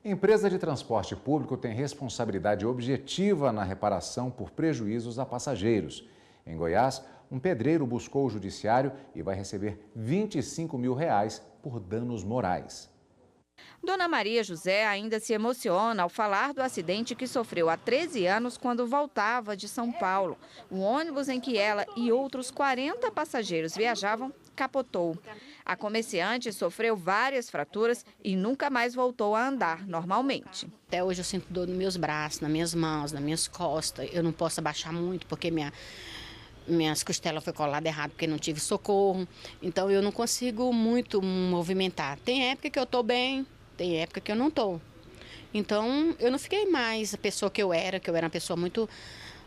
Empresa de transporte público tem responsabilidade objetiva na reparação por prejuízos a passageiros. Em Goiás, um pedreiro buscou o judiciário e vai receber R$ 25 mil por danos morais. Dona Maria José ainda se emociona ao falar do acidente que sofreu há 13 anos quando voltava de São Paulo. O ônibus em que ela e outros 40 passageiros viajavam capotou. A comerciante sofreu várias fraturas e nunca mais voltou a andar normalmente. Até hoje eu sinto dor nos meus braços, nas minhas mãos, nas minhas costas. Eu não posso abaixar muito porque minhas costelas foi colada errado porque não tive socorro. Então eu não consigo muito movimentar. Tem época que eu estou bem, tem época que eu não estou. Então eu não fiquei mais a pessoa que eu era uma pessoa muito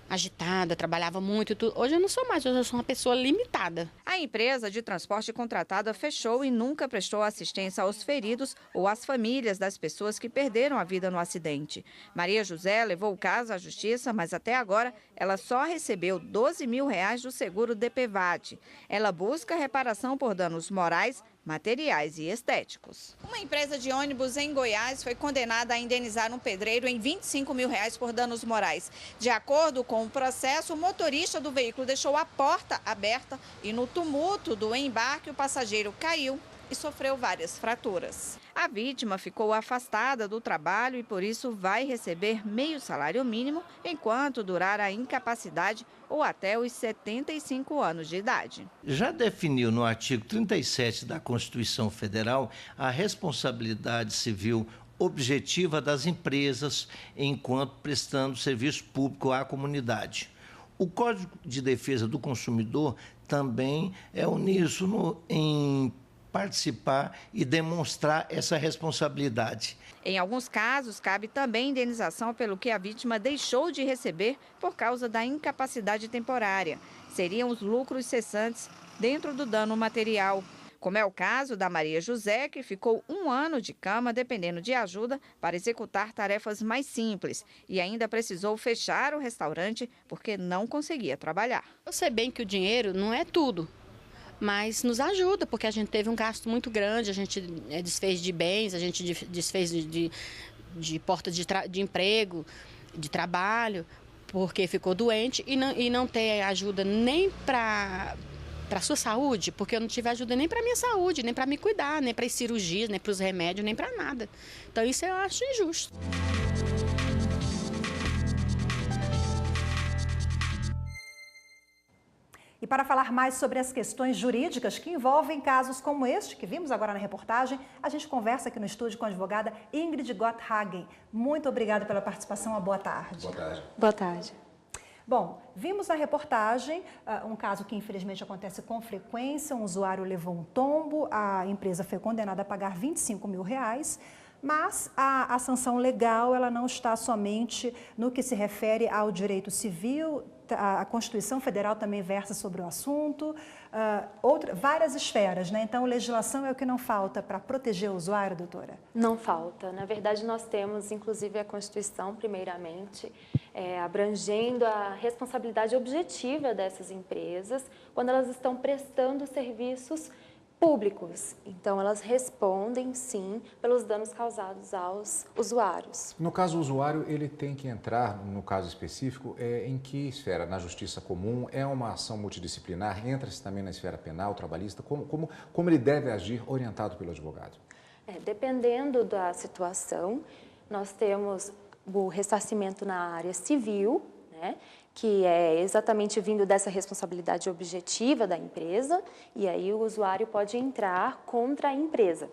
agitada, trabalhava muito e tudo. Hoje eu não sou mais, hoje eu sou uma pessoa limitada. A empresa de transporte contratada fechou e nunca prestou assistência aos feridos ou às famílias das pessoas que perderam a vida no acidente. Maria José levou o caso à justiça, mas até agora ela só recebeu R$ 12 mil do seguro DPVAT. Ela busca reparação por danos morais, materiais e estéticos. Uma empresa de ônibus em Goiás foi condenada a indenizar um pedreiro em R$ 25 mil por danos morais. De acordo com o processo, o motorista do veículo deixou a porta aberta e no tumulto do embarque o passageiro caiu e sofreu várias fraturas. A vítima ficou afastada do trabalho e por isso vai receber meio salário mínimo enquanto durar a incapacidade ou até os 75 anos de idade. Já definiu no artigo 37 da Constituição Federal a responsabilidade civil objetiva das empresas enquanto prestando serviço público à comunidade. O Código de Defesa do Consumidor também é uníssono em participar e demonstrar essa responsabilidade. Em alguns casos, cabe também indenização pelo que a vítima deixou de receber por causa da incapacidade temporária. Seriam os lucros cessantes dentro do dano material. Como é o caso da Maria José, que ficou 1 ano de cama dependendo de ajuda para executar tarefas mais simples e ainda precisou fechar o restaurante porque não conseguia trabalhar. Eu sei bem que o dinheiro não é tudo, mas nos ajuda, porque a gente teve um gasto muito grande, a gente desfez de bens, a gente desfez de porta de emprego, de trabalho, porque ficou doente e não ter ajuda nem para a sua saúde, porque eu não tive ajuda nem para a minha saúde, nem para me cuidar, nem para as cirurgias, nem para os remédios, nem para nada. Então isso eu acho injusto. E para falar mais sobre as questões jurídicas que envolvem casos como este, que vimos agora na reportagem, a gente conversa aqui no estúdio com a advogada Ingrid Gotthagen. Muito obrigada pela participação, uma boa tarde. Boa tarde. Boa tarde. Bom, vimos na reportagem um caso que infelizmente acontece com frequência, um usuário levou um tombo, a empresa foi condenada a pagar R$ 25 mil, mas a sanção legal ela não está somente no que se refere ao direito civil, a Constituição Federal também versa sobre o assunto, várias esferas, né? Então, legislação é o que não falta para proteger o usuário, doutora? Não falta. Na verdade, nós temos, inclusive, a Constituição, primeiramente, abrangendo a responsabilidade objetiva dessas empresas quando elas estão prestando serviços públicos. Então, elas respondem, sim, pelos danos causados aos usuários. No caso, o usuário ele tem que entrar, no caso específico, em que esfera? Na justiça comum? É uma ação multidisciplinar? Entra-se também na esfera penal, trabalhista? Como ele deve agir orientado pelo advogado? Dependendo da situação, nós temos o ressarcimento na área civil, né, que é exatamente vindo dessa responsabilidade objetiva da empresa, e aí o usuário pode entrar contra a empresa.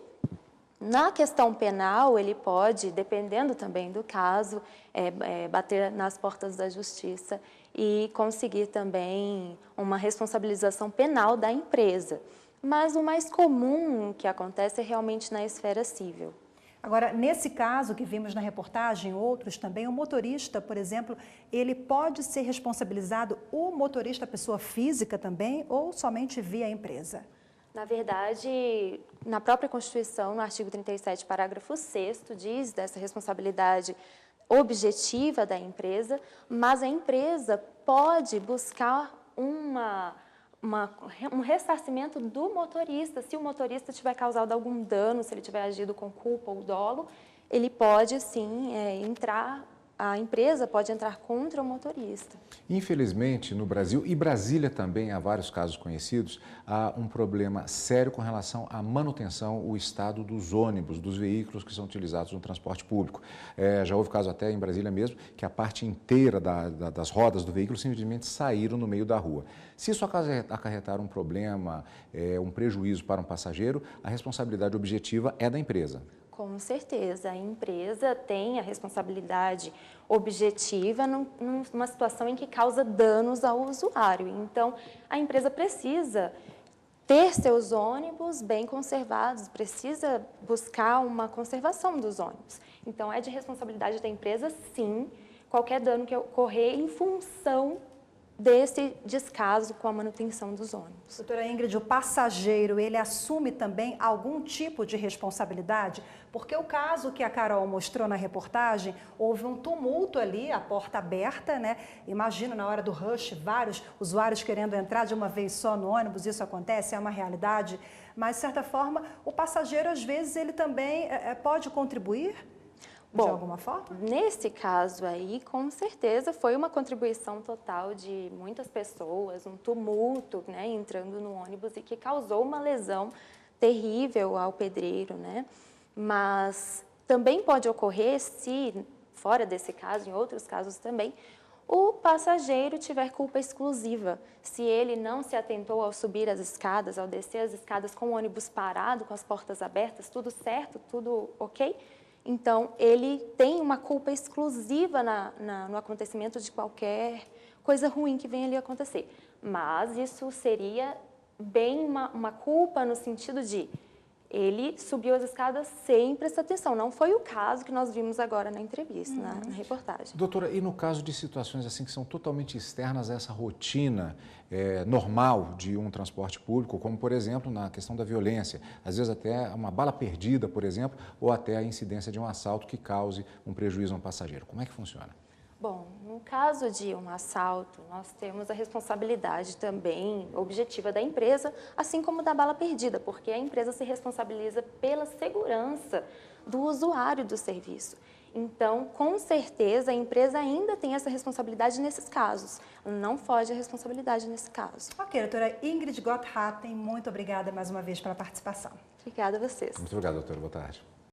Na questão penal, ele pode, dependendo também do caso, bater nas portas da justiça e conseguir também uma responsabilização penal da empresa. Mas o mais comum que acontece é realmente na esfera civil. Agora, nesse caso que vimos na reportagem, outros também, o motorista, por exemplo, ele pode ser responsabilizado, o motorista, a pessoa física também, ou somente via empresa? Na verdade, na própria Constituição, no artigo 37, parágrafo 6º, diz dessa responsabilidade objetiva da empresa, mas a empresa pode buscar um ressarcimento do motorista, se o motorista tiver causado algum dano, se ele tiver agido com culpa ou dolo, ele pode sim a empresa pode entrar contra o motorista. Infelizmente, no Brasil e Brasília também, há vários casos conhecidos, há um problema sério com relação à manutenção, o estado dos ônibus, dos veículos que são utilizados no transporte público. Já houve caso até em Brasília mesmo, que a parte inteira das rodas do veículo simplesmente saíram no meio da rua. Se isso acarretar um problema, um prejuízo para um passageiro, a responsabilidade objetiva é da empresa. Com certeza, a empresa tem a responsabilidade objetiva numa situação em que causa danos ao usuário. Então, a empresa precisa ter seus ônibus bem conservados, precisa buscar uma conservação dos ônibus. Então, é de responsabilidade da empresa, sim, qualquer dano que ocorrer em função desse descaso com a manutenção dos ônibus. Doutora Ingrid, o passageiro, ele assume também algum tipo de responsabilidade? Porque o caso que a Carol mostrou na reportagem, houve um tumulto ali, a porta aberta, né? Imagina, na hora do rush, vários usuários querendo entrar de uma vez só no ônibus, isso acontece, é uma realidade. Mas, de certa forma, o passageiro, às vezes, ele também pode contribuir? De alguma forma? Nesse caso aí, com certeza, foi uma contribuição total de muitas pessoas, um tumulto, né, entrando no ônibus e que causou uma lesão terrível ao pedreiro, né? Mas também pode ocorrer, se, fora desse caso, em outros casos também, o passageiro tiver culpa exclusiva. Se ele não se atentou ao subir as escadas, ao descer as escadas com o ônibus parado, com as portas abertas, tudo certo, tudo ok, então, ele tem uma culpa exclusiva no acontecimento de qualquer coisa ruim que venha ali acontecer. Mas isso seria bem uma culpa no sentido de ele subiu as escadas sem prestar atenção. Não foi o caso que nós vimos agora na entrevista, na reportagem. Doutora, e no caso de situações assim que são totalmente externas a essa rotina normal de um transporte público, como, por exemplo, na questão da violência, às vezes até uma bala perdida, por exemplo, ou até a incidência de um assalto que cause um prejuízo a um passageiro. Como é que funciona? Bom, no caso de um assalto, nós temos a responsabilidade também objetiva da empresa, assim como da bala perdida, porque a empresa se responsabiliza pela segurança do usuário do serviço. Então, com certeza, a empresa ainda tem essa responsabilidade nesses casos. Não foge a responsabilidade nesse caso. Ok, doutora Ingrid Gotthardten, muito obrigada mais uma vez pela participação. Obrigada a vocês. Muito obrigado, doutora. Boa tarde.